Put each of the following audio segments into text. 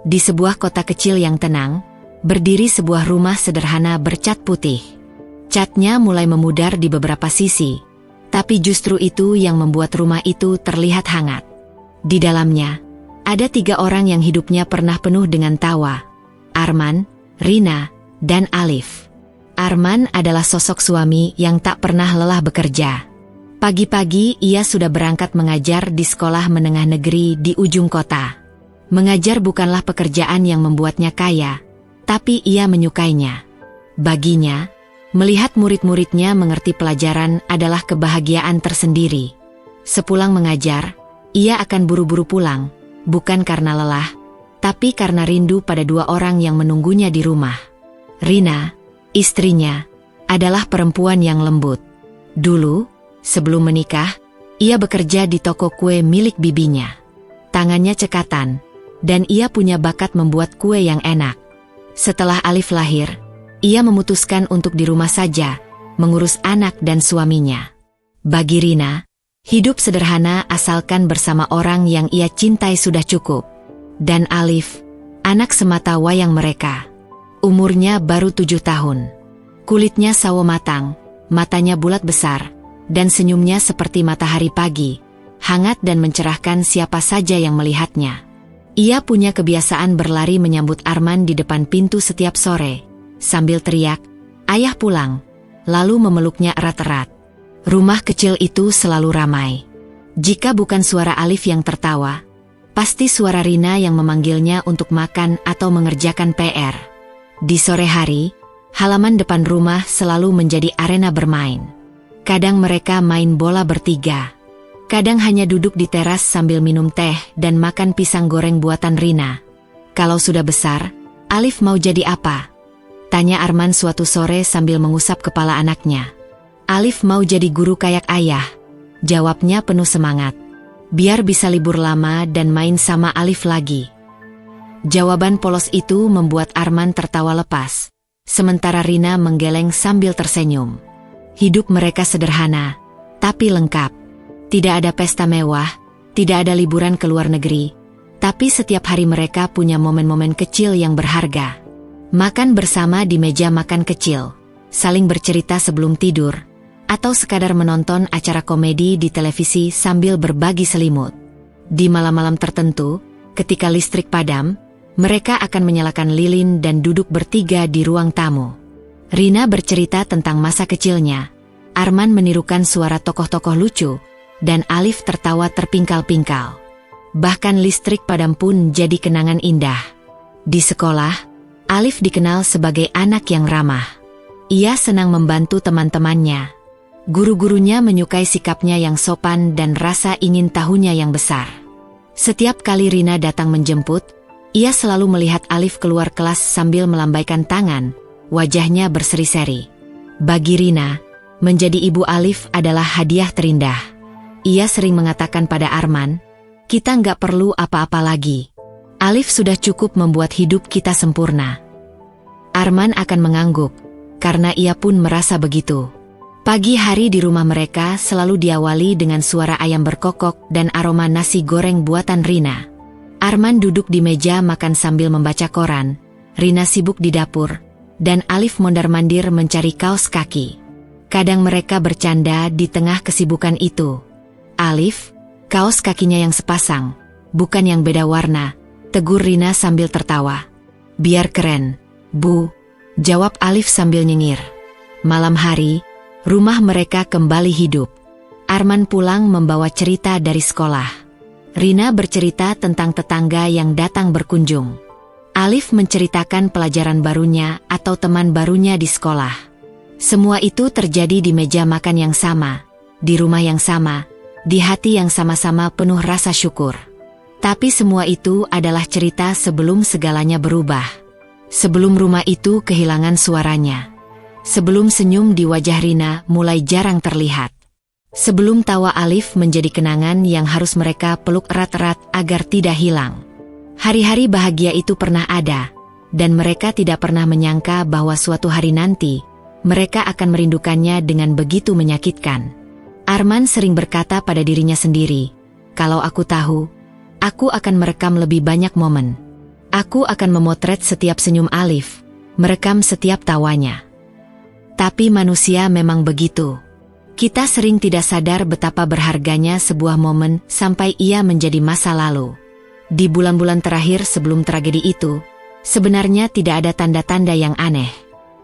Di sebuah kota kecil yang tenang, berdiri sebuah rumah sederhana bercat putih. Catnya mulai memudar di beberapa sisi, tapi justru itu yang membuat rumah itu terlihat hangat. Di dalamnya, ada 3 orang yang hidupnya pernah penuh dengan tawa: Arman, Rina, dan Alif. Arman adalah sosok suami yang tak pernah lelah bekerja. Pagi-pagi ia sudah berangkat mengajar di sekolah menengah negeri di ujung kota. Mengajar bukanlah pekerjaan yang membuatnya kaya, tapi ia menyukainya. Baginya, melihat murid-muridnya mengerti pelajaran adalah kebahagiaan tersendiri. Sepulang mengajar, ia akan buru-buru pulang, bukan karena lelah, tapi karena rindu pada 2 orang yang menunggunya di rumah. Rina, istrinya, adalah perempuan yang lembut. Dulu, sebelum menikah, ia bekerja di toko kue milik bibinya. Tangannya cekatan, dan ia punya bakat membuat kue yang enak. Setelah Alif lahir, ia memutuskan untuk di rumah saja, mengurus anak dan suaminya. Bagi Rina, hidup sederhana asalkan bersama orang yang ia cintai sudah cukup. Dan Alif, anak semata wayang mereka. Umurnya baru 7 tahun. Kulitnya sawo matang, matanya bulat besar, dan senyumnya seperti matahari pagi, hangat dan mencerahkan siapa saja yang melihatnya. Ia punya kebiasaan berlari menyambut Arman di depan pintu setiap sore, sambil teriak, "Ayah pulang," lalu memeluknya erat-erat. Rumah kecil itu selalu ramai. Jika bukan suara Alif yang tertawa, pasti suara Rina yang memanggilnya untuk makan atau mengerjakan PR. Di sore hari, halaman depan rumah selalu menjadi arena bermain. Kadang mereka main bola bertiga. Kadang hanya duduk di teras sambil minum teh dan makan pisang goreng buatan Rina. "Kalau sudah besar, Alif mau jadi apa?" tanya Arman suatu sore sambil mengusap kepala anaknya. "Alif mau jadi guru kayak ayah," jawabnya penuh semangat. "Biar bisa libur lama dan main sama Alif lagi." Jawaban polos itu membuat Arman tertawa lepas, sementara Rina menggeleng sambil tersenyum. Hidup mereka sederhana, tapi lengkap. Tidak ada pesta mewah, tidak ada liburan ke luar negeri, tapi setiap hari mereka punya momen-momen kecil yang berharga. Makan bersama di meja makan kecil, saling bercerita sebelum tidur, atau sekadar menonton acara komedi di televisi sambil berbagi selimut. Di malam-malam tertentu, ketika listrik padam, mereka akan menyalakan lilin dan duduk bertiga di ruang tamu. Rina bercerita tentang masa kecilnya, Arman menirukan suara tokoh-tokoh lucu, dan Alif tertawa terpingkal-pingkal. Bahkan listrik padam pun jadi kenangan indah. Di sekolah, Alif dikenal sebagai anak yang ramah. Ia senang membantu teman-temannya. Guru-gurunya menyukai sikapnya yang sopan dan rasa ingin tahunya yang besar. Setiap kali Rina datang menjemput, ia selalu melihat Alif keluar kelas sambil melambaikan tangan, wajahnya berseri-seri. Bagi Rina, menjadi ibu Alif adalah hadiah terindah. Ia sering mengatakan pada Arman, "Kita nggak perlu apa-apa lagi. Alif sudah cukup membuat hidup kita sempurna." Arman akan mengangguk, karena ia pun merasa begitu. Pagi hari di rumah mereka selalu diawali dengan suara ayam berkokok dan aroma nasi goreng buatan Rina. Arman duduk di meja makan sambil membaca koran, Rina sibuk di dapur, dan Alif mondar-mandir mencari kaos kaki. Kadang mereka bercanda di tengah kesibukan itu. "Alif, kaos kakinya yang sepasang, bukan yang beda warna," tegur Rina sambil tertawa. "Biar keren, Bu," jawab Alif sambil nyengir. Malam hari, rumah mereka kembali hidup. Arman pulang membawa cerita dari sekolah. Rina bercerita tentang tetangga yang datang berkunjung. Alif menceritakan pelajaran barunya atau teman barunya di sekolah. Semua itu terjadi di meja makan yang sama, di rumah yang sama, di hati yang sama-sama penuh rasa syukur. Tapi semua itu adalah cerita sebelum segalanya berubah. Sebelum rumah itu kehilangan suaranya. Sebelum senyum di wajah Rina mulai jarang terlihat. Sebelum tawa Alif menjadi kenangan yang harus mereka peluk erat-erat agar tidak hilang. Hari-hari bahagia itu pernah ada, dan mereka tidak pernah menyangka bahwa suatu hari nanti, mereka akan merindukannya dengan begitu menyakitkan. Arman sering berkata pada dirinya sendiri, "Kalau aku tahu, aku akan merekam lebih banyak momen." Aku akan memotret setiap senyum Alif, merekam setiap tawanya. Tapi manusia memang begitu. Kita sering tidak sadar betapa berharganya sebuah momen sampai ia menjadi masa lalu. Di bulan-bulan terakhir sebelum tragedi itu, sebenarnya tidak ada tanda-tanda yang aneh.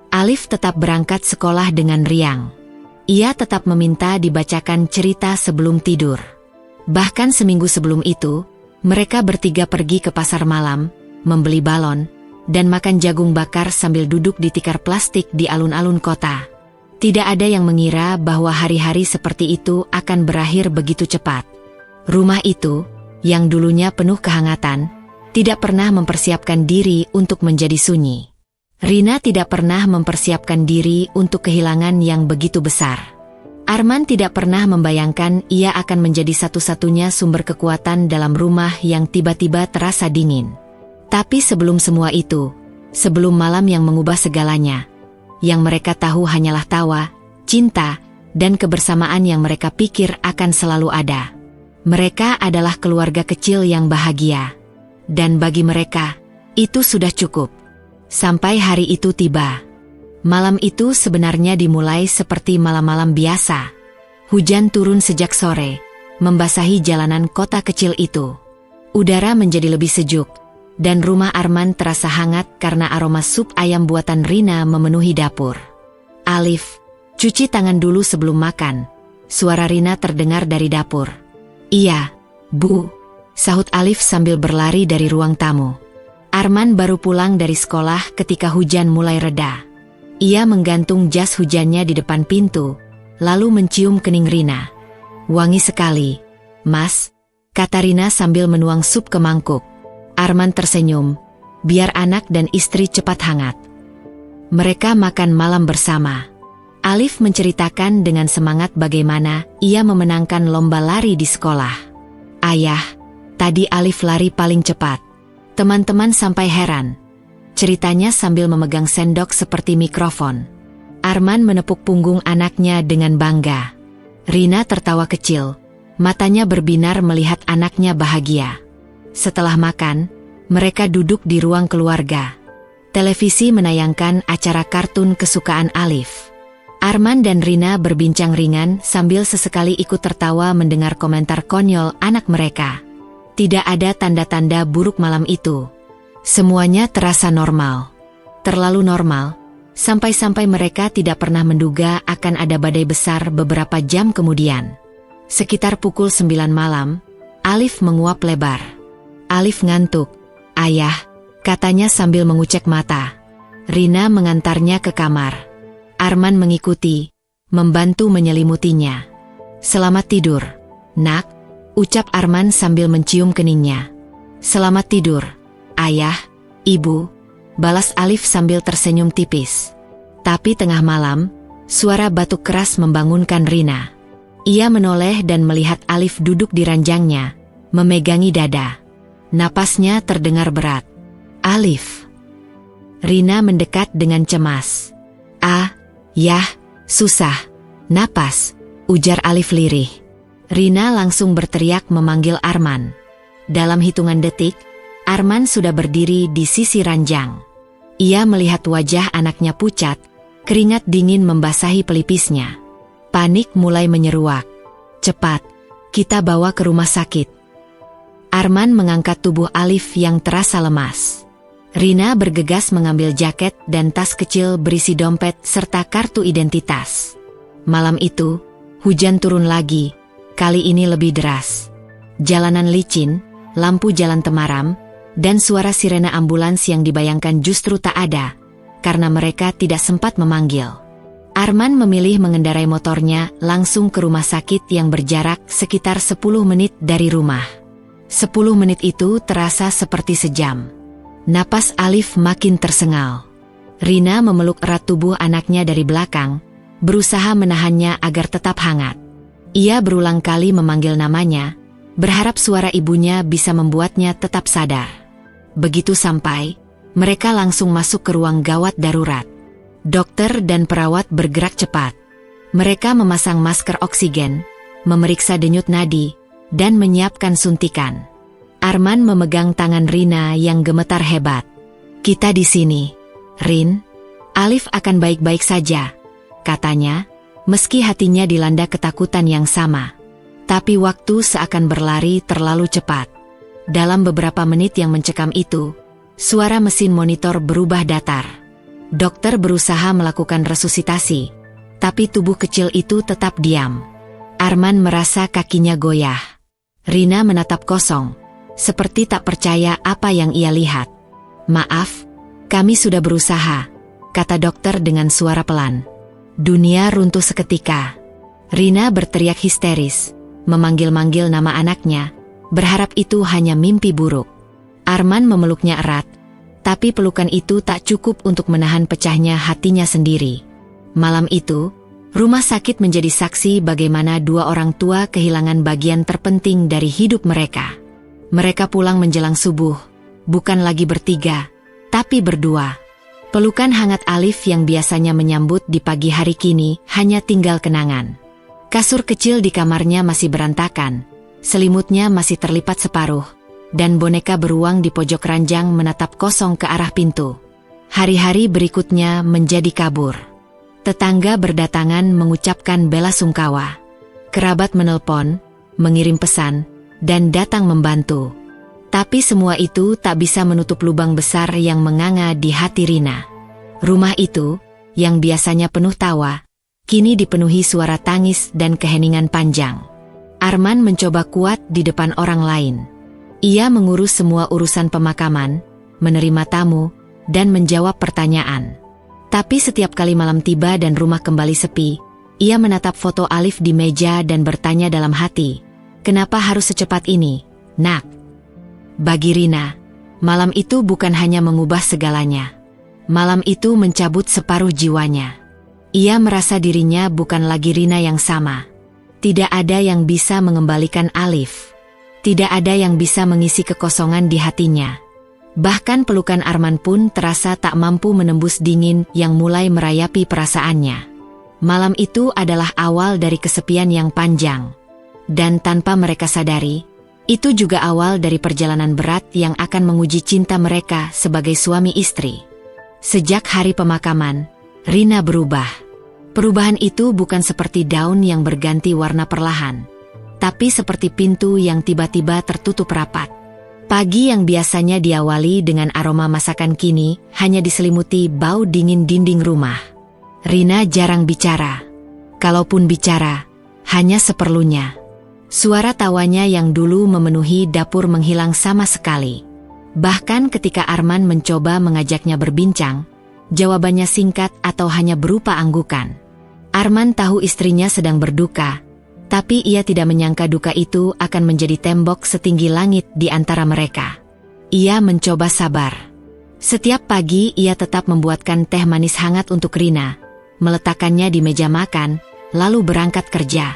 Alif tetap berangkat sekolah dengan riang. Ia tetap meminta dibacakan cerita sebelum tidur. Bahkan seminggu sebelum itu, mereka bertiga pergi ke pasar malam, membeli balon, dan makan jagung bakar sambil duduk di tikar plastik di alun-alun kota. Tidak ada yang mengira bahwa hari-hari seperti itu akan berakhir begitu cepat. Rumah itu, yang dulunya penuh kehangatan, tidak pernah mempersiapkan diri untuk menjadi sunyi. Rina tidak pernah mempersiapkan diri untuk kehilangan yang begitu besar. Arman tidak pernah membayangkan ia akan menjadi satu-satunya sumber kekuatan dalam rumah yang tiba-tiba terasa dingin. Tapi sebelum semua itu, sebelum malam yang mengubah segalanya, yang mereka tahu hanyalah tawa, cinta, dan kebersamaan yang mereka pikir akan selalu ada. Mereka adalah keluarga kecil yang bahagia. Dan bagi mereka, itu sudah cukup. Sampai hari itu tiba. Malam itu sebenarnya dimulai seperti malam-malam biasa. Hujan turun sejak sore, membasahi jalanan kota kecil itu. Udara menjadi lebih sejuk, dan rumah Arman terasa hangat karena aroma sup ayam buatan Rina memenuhi dapur. "Alif, cuci tangan dulu sebelum makan," suara Rina terdengar dari dapur. "Iya, Bu," sahut Alif sambil berlari dari ruang tamu. Arman baru pulang dari sekolah ketika hujan mulai reda. Ia menggantung jas hujannya di depan pintu, lalu mencium kening Rina. "Wangi sekali, Mas," kata Rina sambil menuang sup ke mangkuk. Arman tersenyum, biar anak dan istri cepat hangat. Mereka makan malam bersama. Alif menceritakan dengan semangat bagaimana ia memenangkan lomba lari di sekolah. "Ayah, tadi Alif lari paling cepat." Teman-teman sampai heran. Ceritanya sambil memegang sendok seperti mikrofon. Arman menepuk punggung anaknya dengan bangga. Rina tertawa kecil, matanya berbinar melihat anaknya bahagia. Setelah makan, mereka duduk di ruang keluarga. Televisi menayangkan acara kartun kesukaan Alif. Arman dan Rina berbincang ringan sambil sesekali ikut tertawa mendengar komentar konyol anak mereka. Tidak ada tanda-tanda buruk malam itu. Semuanya terasa normal. Terlalu normal, sampai-sampai mereka tidak pernah menduga akan ada badai besar beberapa jam kemudian. Sekitar pukul 9 malam, Alif menguap lebar. "Alif ngantuk, Ayah," katanya sambil mengucek mata. Rina mengantarnya ke kamar. Arman mengikuti, membantu menyelimutinya. "Selamat tidur, Nak," ucap Arman sambil mencium keningnya. "Selamat tidur, Ayah, Ibu," balas Alif sambil tersenyum tipis. Tapi tengah malam, suara batuk keras membangunkan Rina. Ia menoleh dan melihat Alif duduk di ranjangnya, memegangi dada. Napasnya terdengar berat. "Alif." Rina mendekat dengan cemas. "Yah, susah, napas," ujar Alif lirih. Rina langsung berteriak memanggil Arman. Dalam hitungan detik, Arman sudah berdiri di sisi ranjang. Ia melihat wajah anaknya pucat, keringat dingin membasahi pelipisnya. Panik mulai menyeruak. "Cepat, kita bawa ke rumah sakit." Arman mengangkat tubuh Alif yang terasa lemas. Rina bergegas mengambil jaket dan tas kecil berisi dompet serta kartu identitas. Malam itu, hujan turun lagi, kali ini lebih deras. Jalanan licin, lampu jalan temaram, dan suara sirena ambulans yang dibayangkan justru tak ada, karena mereka tidak sempat memanggil. Arman memilih mengendarai motornya langsung ke rumah sakit yang berjarak sekitar 10 menit dari rumah. 10 menit itu terasa seperti sejam. Napas Alif makin tersengal. Rina memeluk erat tubuh anaknya dari belakang, berusaha menahannya agar tetap hangat. Ia berulang kali memanggil namanya, berharap suara ibunya bisa membuatnya tetap sadar. Begitu sampai, mereka langsung masuk ke ruang gawat darurat. Dokter dan perawat bergerak cepat. Mereka memasang masker oksigen, memeriksa denyut nadi, dan menyiapkan suntikan. Arman memegang tangan Rina yang gemetar hebat. "Kita di sini, Rin. Alif akan baik-baik saja," katanya, meski hatinya dilanda ketakutan yang sama. Tapi waktu seakan berlari terlalu cepat. Dalam beberapa menit yang mencekam itu, suara mesin monitor berubah datar. Dokter berusaha melakukan resusitasi, tapi tubuh kecil itu tetap diam. Arman merasa kakinya goyah. Rina menatap kosong, seperti tak percaya apa yang ia lihat. "Maaf, kami sudah berusaha," kata dokter dengan suara pelan. Dunia runtuh seketika. Rina berteriak histeris, memanggil-manggil nama anaknya, berharap itu hanya mimpi buruk. Arman memeluknya erat, tapi pelukan itu tak cukup untuk menahan pecahnya hatinya sendiri. Malam itu, rumah sakit menjadi saksi bagaimana dua orang tua kehilangan bagian terpenting dari hidup mereka. Mereka pulang menjelang subuh, bukan lagi bertiga, tapi berdua. Pelukan hangat Alif yang biasanya menyambut di pagi hari kini hanya tinggal kenangan. Kasur kecil di kamarnya masih berantakan, selimutnya masih terlipat separuh, dan boneka beruang di pojok ranjang menatap kosong ke arah pintu. Hari-hari berikutnya menjadi kabur. Tetangga berdatangan mengucapkan bela sungkawa. Kerabat menelpon, mengirim pesan, dan datang membantu. Tapi semua itu tak bisa menutup lubang besar yang menganga di hati Rina. Rumah itu, yang biasanya penuh tawa, kini dipenuhi suara tangis dan keheningan panjang. Arman mencoba kuat di depan orang lain. Ia mengurus semua urusan pemakaman, menerima tamu, dan menjawab pertanyaan. Tapi setiap kali malam tiba dan rumah kembali sepi, ia menatap foto Alif di meja dan bertanya dalam hati, "Kenapa harus secepat ini, Nak?" Bagi Rina, malam itu bukan hanya mengubah segalanya. Malam itu mencabut separuh jiwanya. Ia merasa dirinya bukan lagi Rina yang sama. Tidak ada yang bisa mengembalikan Alif. Tidak ada yang bisa mengisi kekosongan di hatinya. Bahkan pelukan Arman pun terasa tak mampu menembus dingin yang mulai merayapi perasaannya. Malam itu adalah awal dari kesepian yang panjang. Dan tanpa mereka sadari, itu juga awal dari perjalanan berat yang akan menguji cinta mereka sebagai suami istri. Sejak hari pemakaman, Rina berubah. Perubahan itu bukan seperti daun yang berganti warna perlahan, tapi seperti pintu yang tiba-tiba tertutup rapat. Pagi yang biasanya diawali dengan aroma masakan kini hanya diselimuti bau dingin dinding rumah. Rina jarang bicara. Kalaupun bicara, hanya seperlunya. Suara tawanya yang dulu memenuhi dapur menghilang sama sekali. Bahkan ketika Arman mencoba mengajaknya berbincang, jawabannya singkat atau hanya berupa anggukan. Arman tahu istrinya sedang berduka, tapi ia tidak menyangka duka itu akan menjadi tembok setinggi langit di antara mereka. Ia mencoba sabar. Setiap pagi ia tetap membuatkan teh manis hangat untuk Rina, meletakkannya di meja makan, lalu berangkat kerja.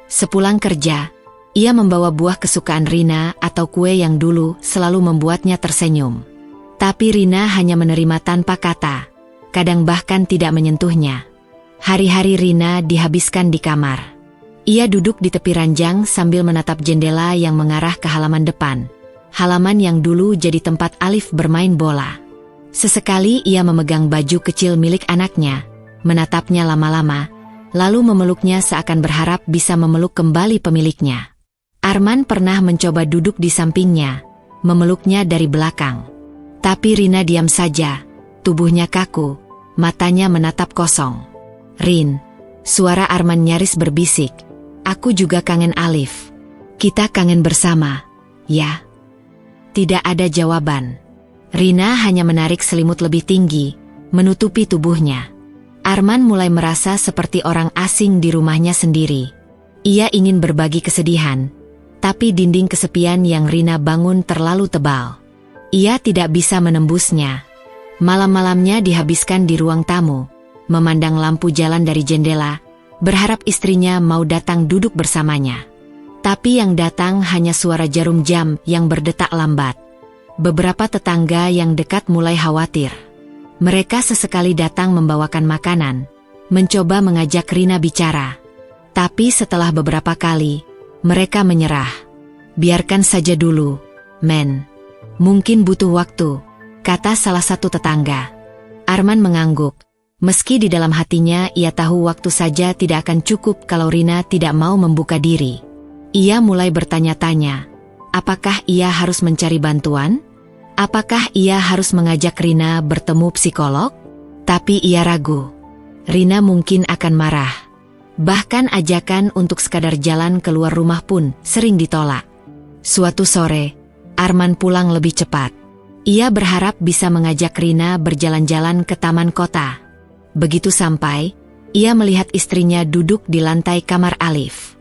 Sepulang kerja, ia membawa buah kesukaan Rina atau kue yang dulu selalu membuatnya tersenyum. Tapi Rina hanya menerima tanpa kata, kadang bahkan tidak menyentuhnya. Hari-hari Rina dihabiskan di kamar. Ia duduk di tepi ranjang sambil menatap jendela yang mengarah ke halaman depan. Halaman yang dulu jadi tempat Alif bermain bola. Sesekali ia memegang baju kecil milik anaknya, menatapnya lama-lama, lalu memeluknya seakan berharap bisa memeluk kembali pemiliknya. Arman pernah mencoba duduk di sampingnya, memeluknya dari belakang. Tapi Rina diam saja, tubuhnya kaku, matanya menatap kosong. "Rin," suara Arman nyaris berbisik, "aku juga kangen Alif. Kita kangen bersama, ya?" Tidak ada jawaban. Rina hanya menarik selimut lebih tinggi, menutupi tubuhnya. Arman mulai merasa seperti orang asing di rumahnya sendiri. Ia ingin berbagi kesedihan, tapi dinding kesepian yang Rina bangun terlalu tebal. Ia tidak bisa menembusnya. Malam-malamnya dihabiskan di ruang tamu, memandang lampu jalan dari jendela, berharap istrinya mau datang duduk bersamanya. Tapi yang datang hanya suara jarum jam yang berdetak lambat. Beberapa tetangga yang dekat mulai khawatir. Mereka sesekali datang membawakan makanan, mencoba mengajak Rina bicara. Tapi setelah beberapa kali, mereka menyerah. "Biarkan saja dulu," Men. Mungkin butuh waktu, kata salah satu tetangga. Arman mengangguk. Meski di dalam hatinya ia tahu waktu saja tidak akan cukup kalau Rina tidak mau membuka diri. Ia mulai bertanya-tanya, apakah ia harus mencari bantuan? Apakah ia harus mengajak Rina bertemu psikolog? Tapi ia ragu. Rina mungkin akan marah. Bahkan ajakan untuk sekadar jalan keluar rumah pun sering ditolak. Suatu sore, Arman pulang lebih cepat. Ia berharap bisa mengajak Rina berjalan-jalan ke taman kota. Begitu sampai, ia melihat istrinya duduk di lantai kamar Alif.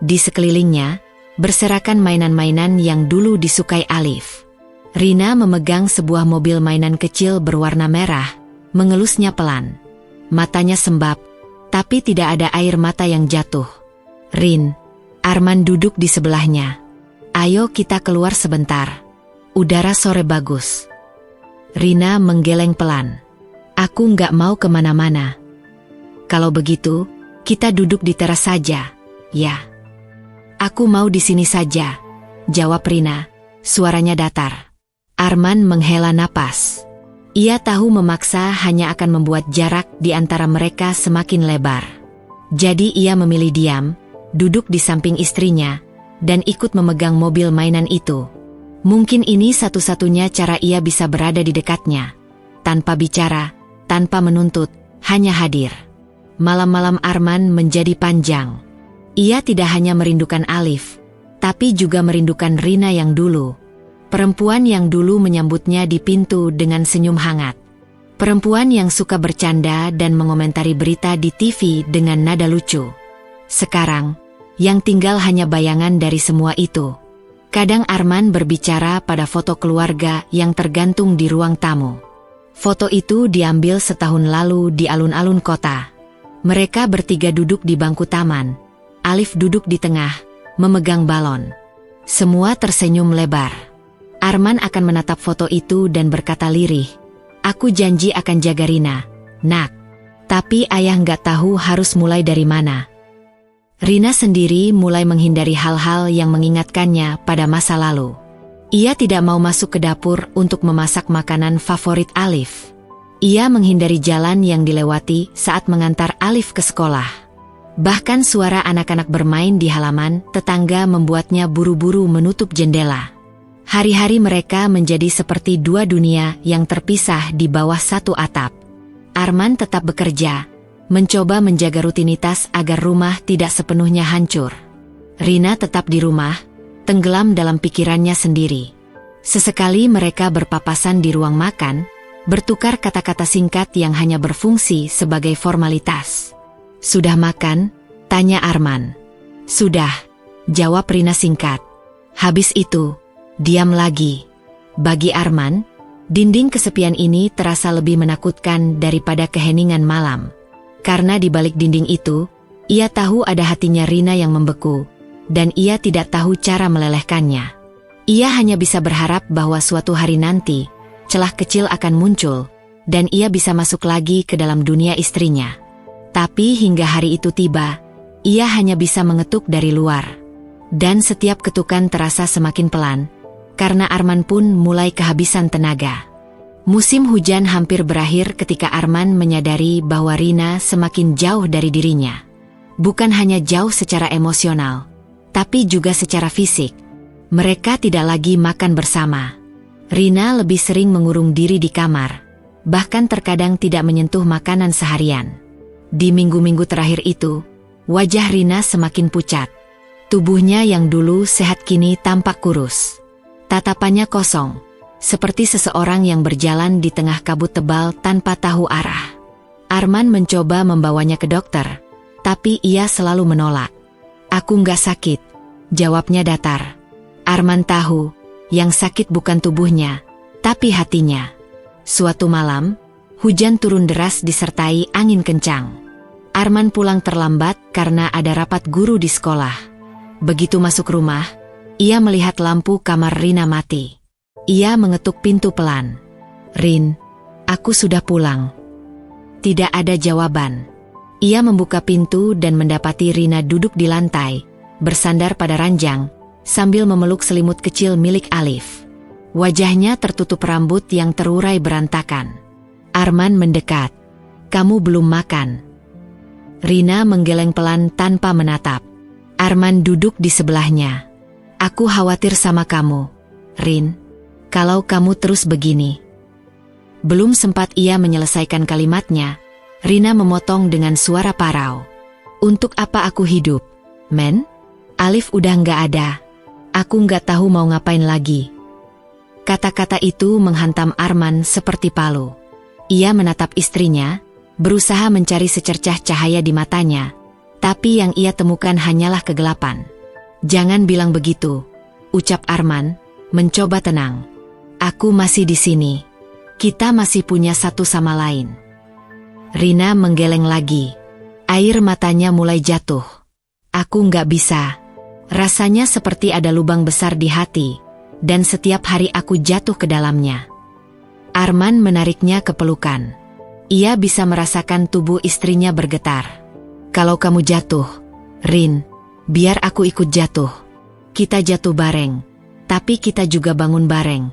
Di sekelilingnya, berserakan mainan-mainan yang dulu disukai Alif. Rina memegang sebuah mobil mainan kecil berwarna merah, mengelusnya pelan. Matanya sembab, tapi tidak ada air mata yang jatuh. Rin, Arman duduk di sebelahnya. Ayo kita keluar sebentar. Udara sore bagus. Rina menggeleng pelan. Aku nggak mau kemana-mana. Kalau begitu, kita duduk di teras saja, ya. Aku mau di sini saja, jawab Rina, suaranya datar. Arman menghela napas. Ia tahu memaksa hanya akan membuat jarak di antara mereka semakin lebar. Jadi ia memilih diam, duduk di samping istrinya, dan ikut memegang mobil mainan itu. Mungkin ini satu-satunya cara ia bisa berada di dekatnya. Tanpa bicara, tanpa menuntut, hanya hadir. Malam-malam Arman menjadi panjang. Ia tidak hanya merindukan Alif, tapi juga merindukan Rina yang dulu. Perempuan yang dulu menyambutnya di pintu dengan senyum hangat. Perempuan yang suka bercanda dan mengomentari berita di TV dengan nada lucu. Sekarang, yang tinggal hanya bayangan dari semua itu. Kadang Arman berbicara pada foto keluarga yang tergantung di ruang tamu. Foto itu diambil setahun lalu di alun-alun kota. Mereka bertiga duduk di bangku taman. Alif duduk di tengah, memegang balon. Semua tersenyum lebar. Arman akan menatap foto itu dan berkata lirih, aku janji akan jaga Rina, nak. Tapi ayah nggak tahu harus mulai dari mana. Rina sendiri mulai menghindari hal-hal yang mengingatkannya pada masa lalu. Ia tidak mau masuk ke dapur untuk memasak makanan favorit Alif. Ia menghindari jalan yang dilewati saat mengantar Alif ke sekolah. Bahkan suara anak-anak bermain di halaman tetangga membuatnya buru-buru menutup jendela. Hari-hari mereka menjadi seperti dua dunia yang terpisah di bawah satu atap. Arman tetap bekerja, mencoba menjaga rutinitas agar rumah tidak sepenuhnya hancur. Rina tetap di rumah, tenggelam dalam pikirannya sendiri. Sesekali mereka berpapasan di ruang makan, bertukar kata-kata singkat yang hanya berfungsi sebagai formalitas. Sudah makan? Tanya Arman. Sudah, jawab Rina singkat. Habis itu, diam lagi. Bagi Arman, dinding kesepian ini terasa lebih menakutkan daripada keheningan malam. Karena di balik dinding itu, ia tahu ada hatinya Rina yang membeku, dan ia tidak tahu cara melelehkannya. Ia hanya bisa berharap bahwa suatu hari nanti, celah kecil akan muncul, dan ia bisa masuk lagi ke dalam dunia istrinya. Tapi hingga hari itu tiba, ia hanya bisa mengetuk dari luar. Dan setiap ketukan terasa semakin pelan, karena Arman pun mulai kehabisan tenaga. Musim hujan hampir berakhir ketika Arman menyadari bahwa Rina semakin jauh dari dirinya. Bukan hanya jauh secara emosional, tapi juga secara fisik. Mereka tidak lagi makan bersama. Rina lebih sering mengurung diri di kamar, bahkan terkadang tidak menyentuh makanan seharian. Di minggu-minggu terakhir itu, wajah Rina semakin pucat. Tubuhnya yang dulu sehat kini tampak kurus. Tatapannya kosong, seperti seseorang yang berjalan di tengah kabut tebal tanpa tahu arah. Arman mencoba membawanya ke dokter, tapi ia selalu menolak. Aku nggak sakit, jawabnya datar. Arman tahu, yang sakit bukan tubuhnya, tapi hatinya. Suatu malam, hujan turun deras disertai angin kencang. Arman pulang terlambat karena ada rapat guru di sekolah. Begitu masuk rumah, ia melihat lampu kamar Rina mati. Ia mengetuk pintu pelan. Rin, aku sudah pulang. Tidak ada jawaban. Ia membuka pintu dan mendapati Rina duduk di lantai, bersandar pada ranjang, sambil memeluk selimut kecil milik Alif. Wajahnya tertutup rambut yang terurai berantakan. Arman mendekat. "Kamu belum makan." Rina menggeleng pelan tanpa menatap. Arman duduk di sebelahnya. "Aku khawatir sama kamu, Rin. Kalau kamu terus begini." Belum sempat ia menyelesaikan kalimatnya, Rina memotong dengan suara parau. "Untuk apa aku hidup, men? Alif udah nggak ada. Aku nggak tahu mau ngapain lagi." Kata-kata itu menghantam Arman seperti palu. Ia menatap istrinya, berusaha mencari secercah cahaya di matanya, tapi yang ia temukan hanyalah kegelapan. "Jangan bilang begitu," ucap Arman, mencoba tenang. "Aku masih di sini. Kita masih punya satu sama lain." Rina menggeleng lagi. Air matanya mulai jatuh. "Aku nggak bisa. Rasanya seperti ada lubang besar di hati, dan setiap hari aku jatuh ke dalamnya." Arman menariknya ke pelukan. Ia bisa merasakan tubuh istrinya bergetar. "Kalau kamu jatuh, Rin, biar aku ikut jatuh. Kita jatuh bareng, tapi kita juga bangun bareng."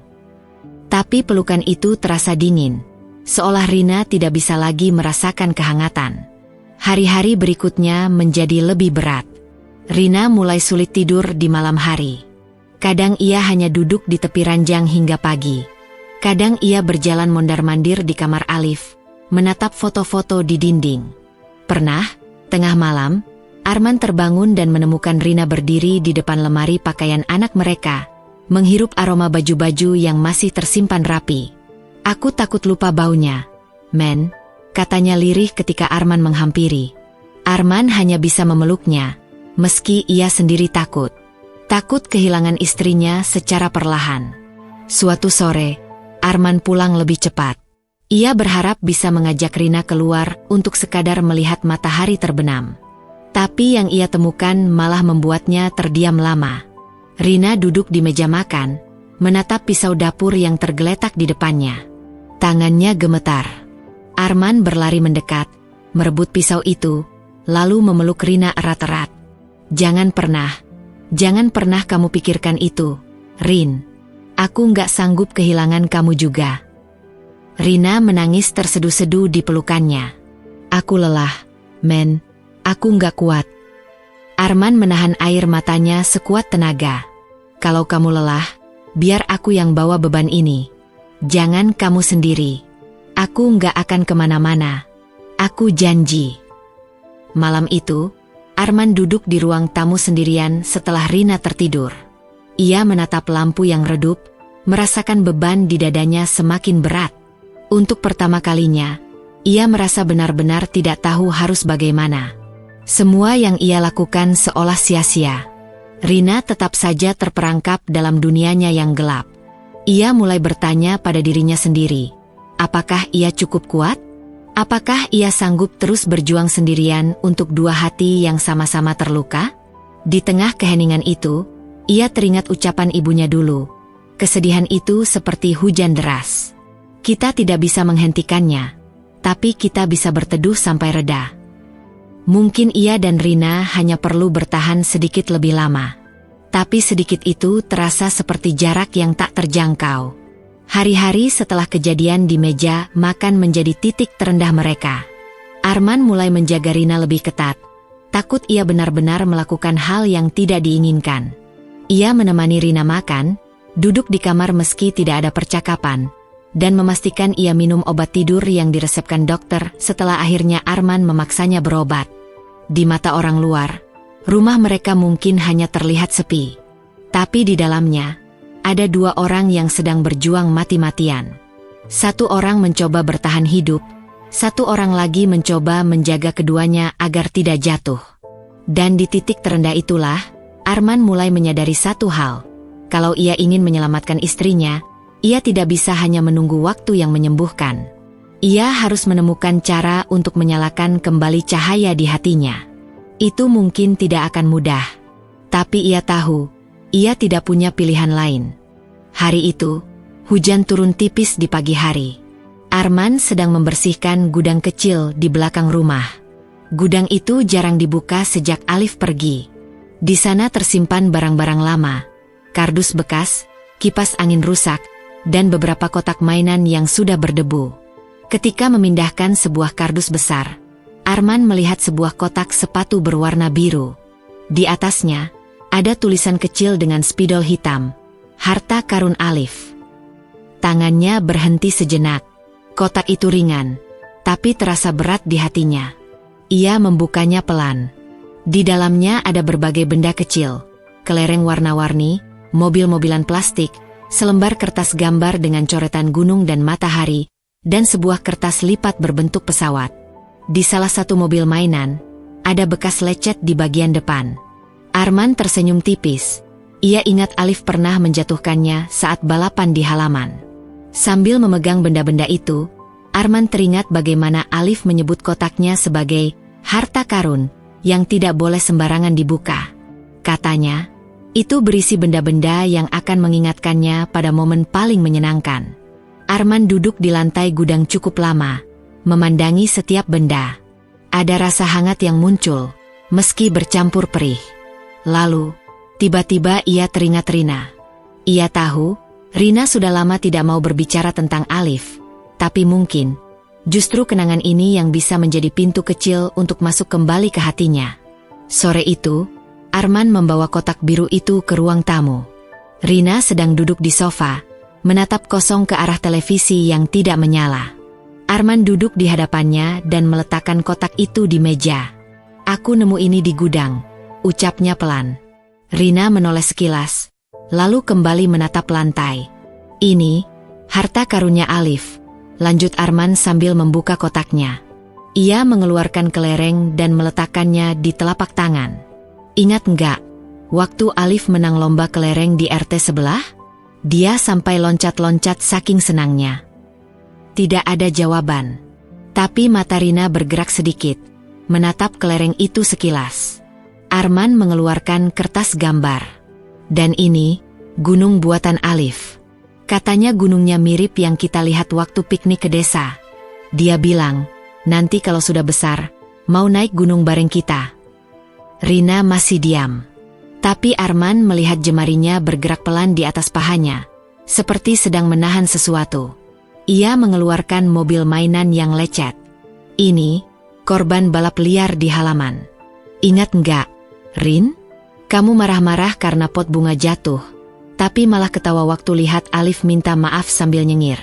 Tapi pelukan itu terasa dingin, seolah Rina tidak bisa lagi merasakan kehangatan. Hari-hari berikutnya menjadi lebih berat. Rina mulai sulit tidur di malam hari. Kadang ia hanya duduk di tepi ranjang hingga pagi. Kadang ia berjalan mondar-mandir di kamar Alif, menatap foto-foto di dinding. Pernah, tengah malam, Arman terbangun dan menemukan Rina berdiri di depan lemari pakaian anak mereka, menghirup aroma baju-baju yang masih tersimpan rapi. "Aku takut lupa baunya, men," katanya lirih ketika Arman menghampiri. Arman hanya bisa memeluknya, meski ia sendiri takut. Takut kehilangan istrinya secara perlahan. Suatu sore, Arman pulang lebih cepat. Ia berharap bisa mengajak Rina keluar untuk sekadar melihat matahari terbenam. Tapi yang ia temukan malah membuatnya terdiam lama. Rina duduk di meja makan, menatap pisau dapur yang tergeletak di depannya. Tangannya gemetar. Arman berlari mendekat, merebut pisau itu, lalu memeluk Rina erat-erat. Jangan pernah kamu pikirkan itu, Rin. Aku nggak sanggup kehilangan kamu juga." Rina menangis terseduh-seduh di pelukannya. "Aku lelah, men. Aku nggak kuat." Arman menahan air matanya sekuat tenaga. "Kalau kamu lelah, biar aku yang bawa beban ini. Jangan kamu sendiri. Aku nggak akan kemana-mana. Aku janji." Malam itu, Arman duduk di ruang tamu sendirian setelah Rina tertidur. Ia menatap lampu yang redup, merasakan beban di dadanya semakin berat. Untuk pertama kalinya, ia merasa benar-benar tidak tahu harus bagaimana. Semua yang ia lakukan seolah sia-sia. Rina tetap saja terperangkap dalam dunianya yang gelap. Ia mulai bertanya pada dirinya sendiri, apakah ia cukup kuat? Apakah ia sanggup terus berjuang sendirian untuk dua hati yang sama-sama terluka? Di tengah keheningan itu, ia teringat ucapan ibunya dulu. Kesedihan itu seperti hujan deras. Kita tidak bisa menghentikannya, tapi kita bisa berteduh sampai reda. Mungkin ia dan Rina hanya perlu bertahan sedikit lebih lama. Tapi sedikit itu terasa seperti jarak yang tak terjangkau. Hari-hari setelah kejadian di meja makan menjadi titik terendah mereka. Arman mulai menjaga Rina lebih ketat. Takut ia benar-benar melakukan hal yang tidak diinginkan. Ia menemani Rina makan, duduk di kamar meski tidak ada percakapan, dan memastikan ia minum obat tidur yang diresepkan dokter setelah akhirnya Arman memaksanya berobat. Di mata orang luar, rumah mereka mungkin hanya terlihat sepi. Tapi di dalamnya, ada dua orang yang sedang berjuang mati-matian. Satu orang mencoba bertahan hidup, satu orang lagi mencoba menjaga keduanya agar tidak jatuh. Dan di titik terendah itulah, Arman mulai menyadari satu hal. Kalau ia ingin menyelamatkan istrinya, ia tidak bisa hanya menunggu waktu yang menyembuhkan. Ia harus menemukan cara untuk menyalakan kembali cahaya di hatinya. Itu mungkin tidak akan mudah. Tapi ia tahu, ia tidak punya pilihan lain. Hari itu, hujan turun tipis di pagi hari. Arman sedang membersihkan gudang kecil di belakang rumah. Gudang itu jarang dibuka sejak Alif pergi. Di sana tersimpan barang-barang lama, kardus bekas, kipas angin rusak, dan beberapa kotak mainan yang sudah berdebu. Ketika memindahkan sebuah kardus besar, Arman melihat sebuah kotak sepatu berwarna biru. Di atasnya, ada tulisan kecil dengan spidol hitam, "Harta Karun Alif." Tangannya berhenti sejenak. Kotak itu ringan, tapi terasa berat di hatinya. Ia membukanya pelan. Di dalamnya ada berbagai benda kecil, kelereng warna-warni, mobil-mobilan plastik, selembar kertas gambar dengan coretan gunung dan matahari, dan sebuah kertas lipat berbentuk pesawat. Di salah satu mobil mainan, ada bekas lecet di bagian depan. Arman tersenyum tipis. Ia ingat Alif pernah menjatuhkannya saat balapan di halaman. Sambil memegang benda-benda itu, Arman teringat bagaimana Alif menyebut kotaknya sebagai harta karun yang tidak boleh sembarangan dibuka. Katanya, itu berisi benda-benda yang akan mengingatkannya pada momen paling menyenangkan. Arman duduk di lantai gudang cukup lama, memandangi setiap benda. Ada rasa hangat yang muncul, meski bercampur perih. Lalu, tiba-tiba ia teringat Rina. Ia tahu, Rina sudah lama tidak mau berbicara tentang Alif, tapi mungkin, justru kenangan ini yang bisa menjadi pintu kecil untuk masuk kembali ke hatinya. Sore itu, Arman membawa kotak biru itu ke ruang tamu. Rina sedang duduk di sofa, menatap kosong ke arah televisi yang tidak menyala. Arman duduk di hadapannya dan meletakkan kotak itu di meja. "Aku nemu ini di gudang," ucapnya pelan. Rina menoleh sekilas, lalu kembali menatap lantai. "Ini, harta karunnya Alif," lanjut Arman sambil membuka kotaknya. Ia mengeluarkan kelereng dan meletakkannya di telapak tangan. "Ingat enggak, waktu Alif menang lomba kelereng di RT sebelah? Dia sampai loncat-loncat saking senangnya." Tidak ada jawaban. Tapi mata Rina bergerak sedikit, menatap kelereng itu sekilas. Arman mengeluarkan kertas gambar. "Dan ini, gunung buatan Alif. Katanya gunungnya mirip yang kita lihat waktu piknik ke desa. Dia bilang, nanti kalau sudah besar, mau naik gunung bareng kita." Rina masih diam. Tapi Arman melihat jemarinya bergerak pelan di atas pahanya, seperti sedang menahan sesuatu. Ia mengeluarkan mobil mainan yang lecet. "Ini, korban balap liar di halaman. Ingat enggak, Rin? Kamu marah-marah karena pot bunga jatuh, tapi malah ketawa waktu lihat Alif minta maaf sambil nyengir."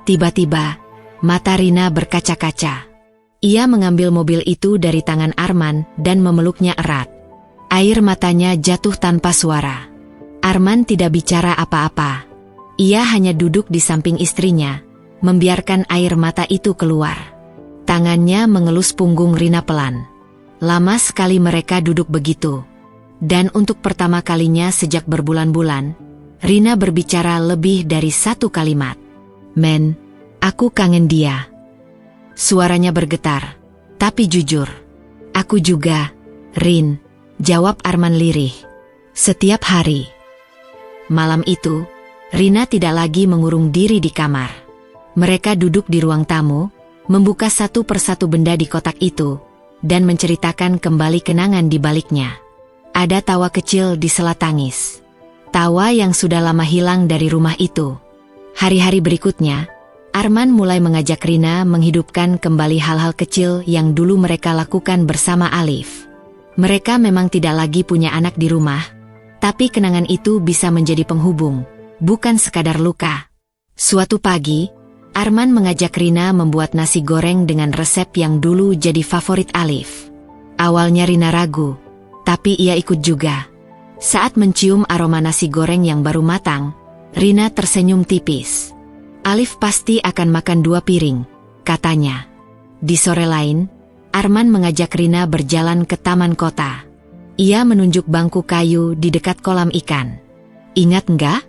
Tiba-tiba, mata Rina berkaca-kaca. Ia mengambil mobil itu dari tangan Arman dan memeluknya erat. Air matanya jatuh tanpa suara. Arman tidak bicara apa-apa. Ia hanya duduk di samping istrinya, membiarkan air mata itu keluar. Tangannya mengelus punggung Rina pelan. Lama sekali mereka duduk begitu. Dan untuk pertama kalinya sejak berbulan-bulan, Rina berbicara lebih dari satu kalimat. "Men, aku kangen dia." Suaranya bergetar, tapi jujur. "Aku juga, Rin," jawab Arman lirih. Setiap hari. Malam itu, Rina tidak lagi mengurung diri di kamar. Mereka duduk di ruang tamu, membuka satu persatu benda di kotak itu, dan menceritakan kembali kenangan di baliknya. Ada tawa kecil di sela tangis. Tawa yang sudah lama hilang dari rumah itu. Hari-hari berikutnya, Arman mulai mengajak Rina menghidupkan kembali hal-hal kecil yang dulu mereka lakukan bersama Alif. Mereka memang tidak lagi punya anak di rumah, tapi kenangan itu bisa menjadi penghubung, bukan sekadar luka. Suatu pagi, Arman mengajak Rina membuat nasi goreng dengan resep yang dulu jadi favorit Alif. Awalnya Rina ragu, tapi ia ikut juga. Saat mencium aroma nasi goreng yang baru matang, Rina tersenyum tipis. "Alif pasti akan makan 2 piring," katanya. Di sore lain, Arman mengajak Rina berjalan ke taman kota. Ia menunjuk bangku kayu di dekat kolam ikan. "Ingat enggak?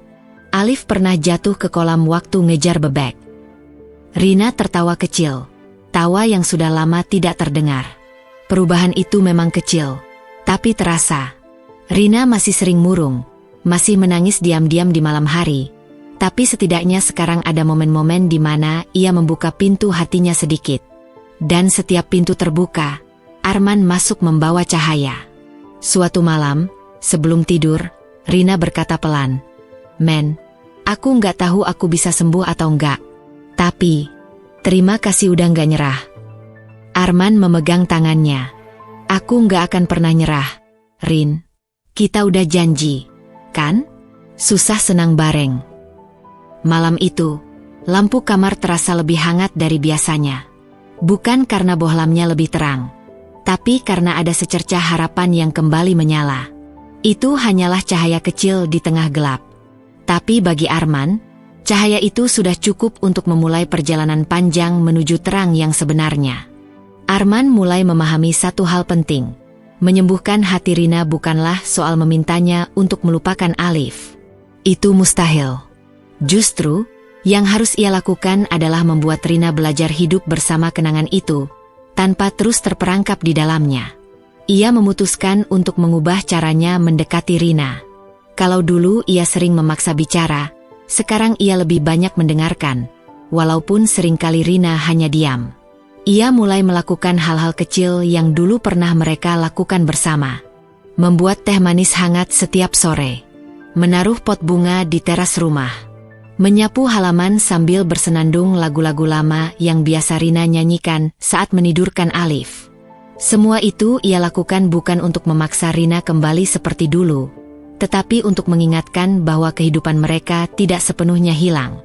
Alif pernah jatuh ke kolam waktu ngejar bebek." Rina tertawa kecil, tawa yang sudah lama tidak terdengar. Perubahan itu memang kecil, tapi terasa. Rina masih sering murung, masih menangis diam-diam di malam hari. Tapi setidaknya sekarang ada momen-momen di mana ia membuka pintu hatinya sedikit. Dan setiap pintu terbuka, Arman masuk membawa cahaya. Suatu malam, sebelum tidur, Rina berkata pelan, "Men, aku nggak tahu aku bisa sembuh atau enggak. Tapi, terima kasih udah nggak nyerah." Arman memegang tangannya. "Aku nggak akan pernah nyerah, Rin. Kita udah janji, kan? Susah senang bareng." Malam itu, lampu kamar terasa lebih hangat dari biasanya. Bukan karena bohlamnya lebih terang, tapi karena ada secercah harapan yang kembali menyala. Itu hanyalah cahaya kecil di tengah gelap. Tapi bagi Arman, cahaya itu sudah cukup untuk memulai perjalanan panjang menuju terang yang sebenarnya. Arman mulai memahami satu hal penting. Menyembuhkan hati Rina bukanlah soal memintanya untuk melupakan Alif. Itu mustahil. Justru, yang harus ia lakukan adalah membuat Rina belajar hidup bersama kenangan itu, tanpa terus terperangkap di dalamnya. Ia memutuskan untuk mengubah caranya mendekati Rina. Kalau dulu ia sering memaksa bicara, sekarang ia lebih banyak mendengarkan, walaupun seringkali Rina hanya diam. Ia mulai melakukan hal-hal kecil yang dulu pernah mereka lakukan bersama. Membuat teh manis hangat setiap sore. Menaruh pot bunga di teras rumah. Menyapu halaman sambil bersenandung lagu-lagu lama yang biasa Rina nyanyikan saat menidurkan Alif. Semua itu ia lakukan bukan untuk memaksa Rina kembali seperti dulu, tetapi untuk mengingatkan bahwa kehidupan mereka tidak sepenuhnya hilang.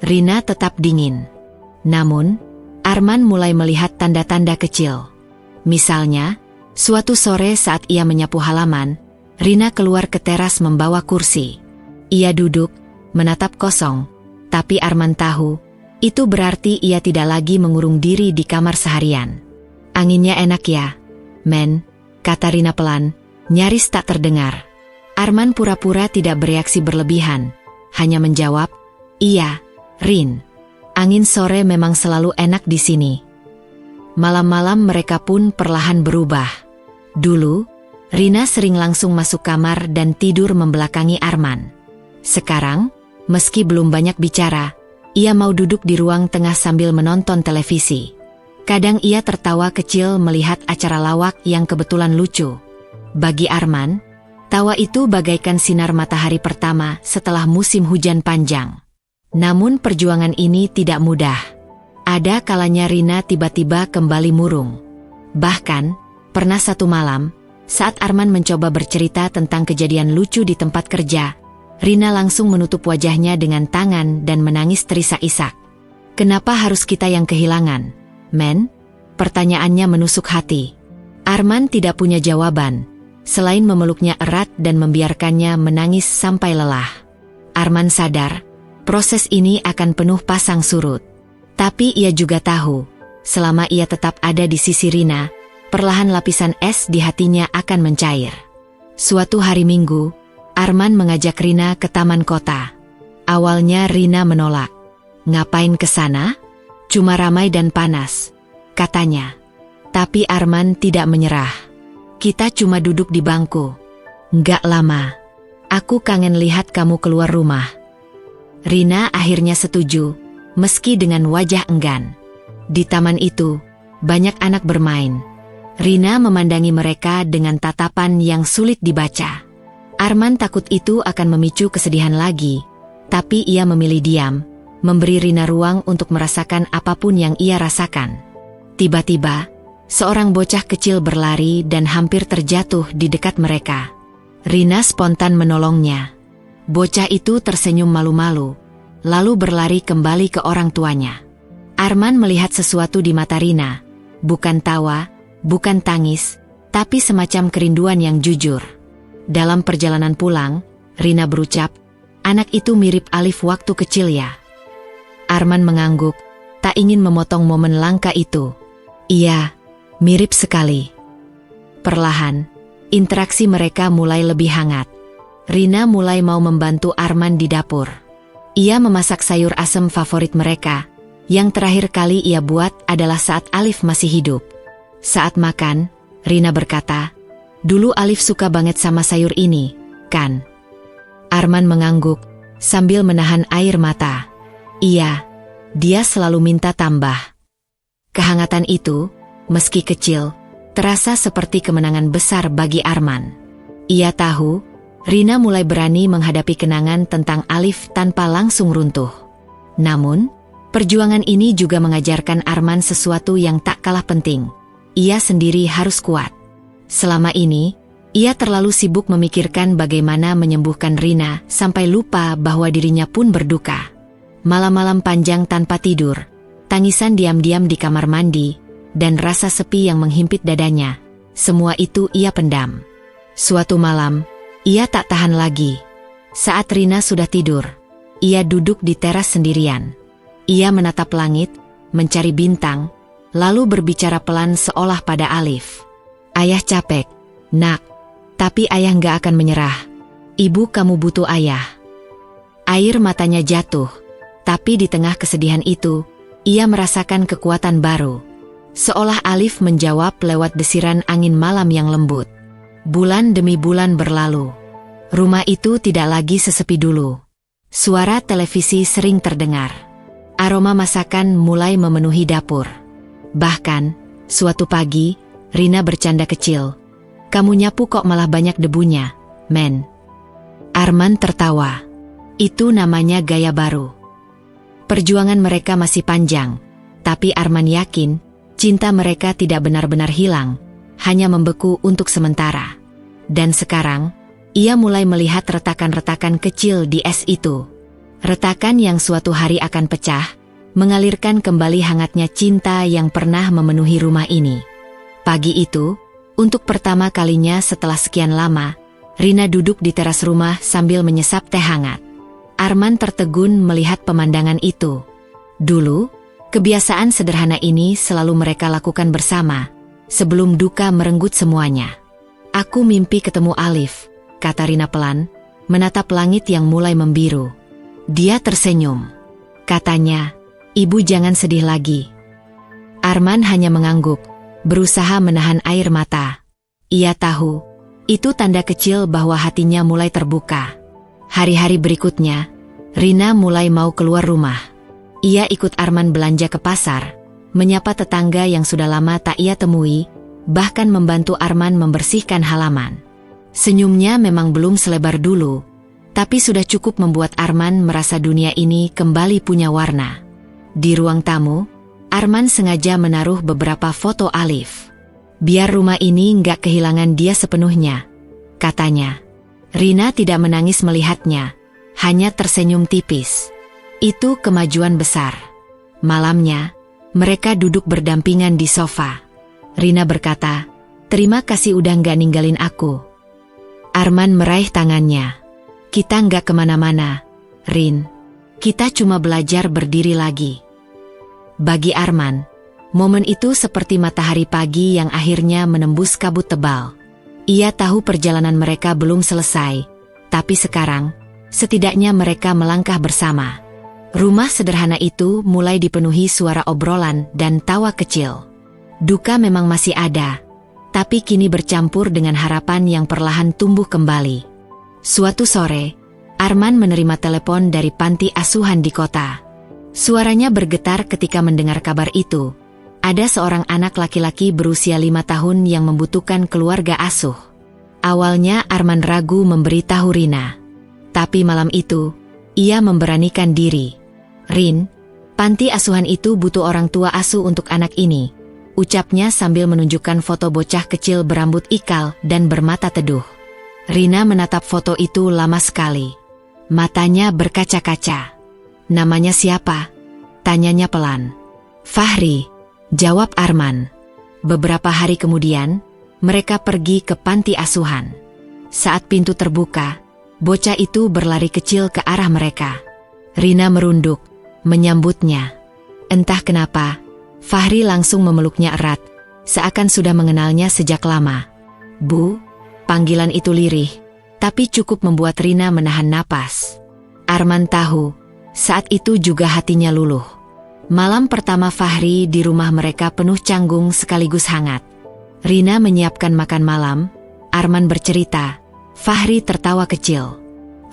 Rina tetap dingin. Namun, Arman mulai melihat tanda-tanda kecil. Misalnya, suatu sore saat ia menyapu halaman, Rina keluar ke teras membawa kursi. Ia duduk, menatap kosong, tapi Arman tahu, itu berarti ia tidak lagi mengurung diri di kamar seharian. "Anginnya enak ya, men," kata Rina pelan, nyaris tak terdengar. Arman pura-pura tidak bereaksi berlebihan, hanya menjawab, "Iya, Rin. Angin sore memang selalu enak di sini." Malam-malam mereka pun perlahan berubah. Dulu, Rina sering langsung masuk kamar dan tidur membelakangi Arman. Sekarang, meski belum banyak bicara, ia mau duduk di ruang tengah sambil menonton televisi. Kadang ia tertawa kecil melihat acara lawak yang kebetulan lucu. Bagi Arman, tawa itu bagaikan sinar matahari pertama setelah musim hujan panjang. Namun perjuangan ini tidak mudah. Ada kalanya Rina tiba-tiba kembali murung. Bahkan, pernah satu malam, saat Arman mencoba bercerita tentang kejadian lucu di tempat kerja, Rina langsung menutup wajahnya dengan tangan dan menangis terisak-isak. "Kenapa harus kita yang kehilangan, men?" Pertanyaannya menusuk hati. Arman tidak punya jawaban, selain memeluknya erat dan membiarkannya menangis sampai lelah. Arman sadar, proses ini akan penuh pasang surut. Tapi ia juga tahu, selama ia tetap ada di sisi Rina, perlahan lapisan es di hatinya akan mencair. Suatu hari Minggu, Arman mengajak Rina ke taman kota. Awalnya Rina menolak. "Ngapain ke sana? Cuma ramai dan panas," katanya. Tapi Arman tidak menyerah. "Kita cuma duduk di bangku. Nggak lama. Aku kangen lihat kamu keluar rumah." Rina akhirnya setuju, meski dengan wajah enggan. Di taman itu, banyak anak bermain. Rina memandangi mereka dengan tatapan yang sulit dibaca. Arman takut itu akan memicu kesedihan lagi, tapi ia memilih diam, memberi Rina ruang untuk merasakan apapun yang ia rasakan. Tiba-tiba, seorang bocah kecil berlari dan hampir terjatuh di dekat mereka. Rina spontan menolongnya. Bocah itu tersenyum malu-malu, lalu berlari kembali ke orang tuanya. Arman melihat sesuatu di mata Rina, bukan tawa, bukan tangis, tapi semacam kerinduan yang jujur. Dalam perjalanan pulang, Rina berucap, "Anak itu mirip Alif waktu kecil ya?" Arman mengangguk, tak ingin memotong momen langka itu. "Iya, mirip sekali." Perlahan, interaksi mereka mulai lebih hangat. Rina mulai mau membantu Arman di dapur. Ia memasak sayur asem favorit mereka. Yang terakhir kali ia buat adalah saat Alif masih hidup. Saat makan, Rina berkata, "Dulu Alif suka banget sama sayur ini, kan?" Arman mengangguk, sambil menahan air mata. "Iya, dia selalu minta tambah." Kehangatan itu, meski kecil, terasa seperti kemenangan besar bagi Arman. Ia tahu, Rina mulai berani menghadapi kenangan tentang Alif tanpa langsung runtuh. Namun, perjuangan ini juga mengajarkan Arman sesuatu yang tak kalah penting. Ia sendiri harus kuat. Selama ini, ia terlalu sibuk memikirkan bagaimana menyembuhkan Rina sampai lupa bahwa dirinya pun berduka. Malam-malam panjang tanpa tidur, tangisan diam-diam di kamar mandi, dan rasa sepi yang menghimpit dadanya. Semua itu ia pendam. Suatu malam, ia tak tahan lagi. Saat Rina sudah tidur, ia duduk di teras sendirian. Ia menatap langit, mencari bintang, lalu berbicara pelan seolah pada Alif. Ayah capek, nak. Tapi ayah nggak akan menyerah. Ibu, kamu butuh ayah. Air matanya jatuh, tapi di tengah kesedihan itu, ia merasakan kekuatan baru. Seolah Alif menjawab lewat desiran angin malam yang lembut. Bulan demi bulan berlalu. Rumah itu tidak lagi sesepi dulu. Suara televisi sering terdengar. Aroma masakan mulai memenuhi dapur. Bahkan, suatu pagi, Rina bercanda kecil. Kamu nyapu kok malah banyak debunya, men. Arman tertawa. Itu namanya gaya baru. Perjuangan mereka masih panjang, tapi Arman yakin, cinta mereka tidak benar-benar hilang, hanya membeku untuk sementara. Dan sekarang, ia mulai melihat retakan-retakan kecil di es itu. Retakan yang suatu hari akan pecah, mengalirkan kembali hangatnya cinta yang pernah memenuhi rumah ini. Pagi itu, untuk pertama kalinya setelah sekian lama, Rina duduk di teras rumah sambil menyesap teh hangat. Arman tertegun melihat pemandangan itu. Dulu, kebiasaan sederhana ini selalu mereka lakukan bersama, sebelum duka merenggut semuanya. Aku mimpi ketemu Alif, kata Rina pelan, menatap langit yang mulai membiru. Dia tersenyum. Katanya, ibu jangan sedih lagi. Arman hanya mengangguk, berusaha menahan air mata. Ia tahu, itu tanda kecil bahwa hatinya mulai terbuka. Hari-hari berikutnya, Rina mulai mau keluar rumah. Ia ikut Arman belanja ke pasar, menyapa tetangga yang sudah lama tak ia temui, bahkan membantu Arman membersihkan halaman. Senyumnya memang belum selebar dulu, tapi sudah cukup membuat Arman merasa dunia ini kembali punya warna. Di ruang tamu, Arman sengaja menaruh beberapa foto Alif. Biar rumah ini nggak kehilangan dia sepenuhnya, katanya. Rina tidak menangis melihatnya, hanya tersenyum tipis. Itu kemajuan besar. Malamnya, mereka duduk berdampingan di sofa. Rina berkata, terima kasih udah nggak ninggalin aku. Arman meraih tangannya. Kita nggak kemana-mana, Rin. Kita cuma belajar berdiri lagi. Bagi Arman, momen itu seperti matahari pagi yang akhirnya menembus kabut tebal. Ia tahu perjalanan mereka belum selesai, tapi sekarang, setidaknya mereka melangkah bersama. Rumah sederhana itu mulai dipenuhi suara obrolan dan tawa kecil. Duka memang masih ada, tapi kini bercampur dengan harapan yang perlahan tumbuh kembali. Suatu sore, Arman menerima telepon dari panti asuhan di kota. Suaranya bergetar ketika mendengar kabar itu. Ada seorang anak laki-laki berusia 5 tahun yang membutuhkan keluarga asuh. Awalnya Arman ragu memberitahu Rina. Tapi malam itu, ia memberanikan diri. Rin, panti asuhan itu butuh orang tua asuh untuk anak ini, ucapnya sambil menunjukkan foto bocah kecil berambut ikal dan bermata teduh. Rina menatap foto itu lama sekali. Matanya berkaca-kaca. Namanya siapa? Tanyanya pelan. Fahri, jawab Arman. Beberapa hari kemudian, mereka pergi ke panti asuhan. Saat pintu terbuka, bocah itu berlari kecil ke arah mereka. Rina merunduk, menyambutnya. Entah kenapa, Fahri langsung memeluknya erat, seakan sudah mengenalnya sejak lama. Bu, panggilan itu lirih, tapi cukup membuat Rina menahan napas. Arman tahu, saat itu juga hatinya luluh. Malam pertama Fahri di rumah mereka penuh canggung sekaligus hangat. Rina menyiapkan makan malam, Arman bercerita, Fahri tertawa kecil.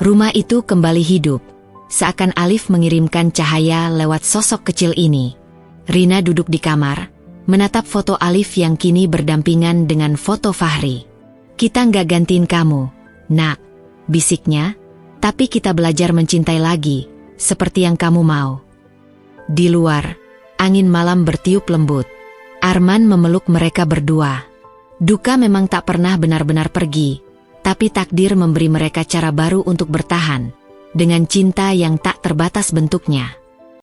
Rumah itu kembali hidup, seakan Alif mengirimkan cahaya lewat sosok kecil ini. Rina duduk di kamar, menatap foto Alif yang kini berdampingan dengan foto Fahri. Kita nggak gantiin kamu, nak, bisiknya, tapi kita belajar mencintai lagi, seperti yang kamu mau. Di luar, angin malam bertiup lembut. Arman memeluk mereka berdua. Duka memang tak pernah benar-benar pergi, tapi takdir memberi mereka cara baru untuk bertahan, dengan cinta yang tak terbatas bentuknya.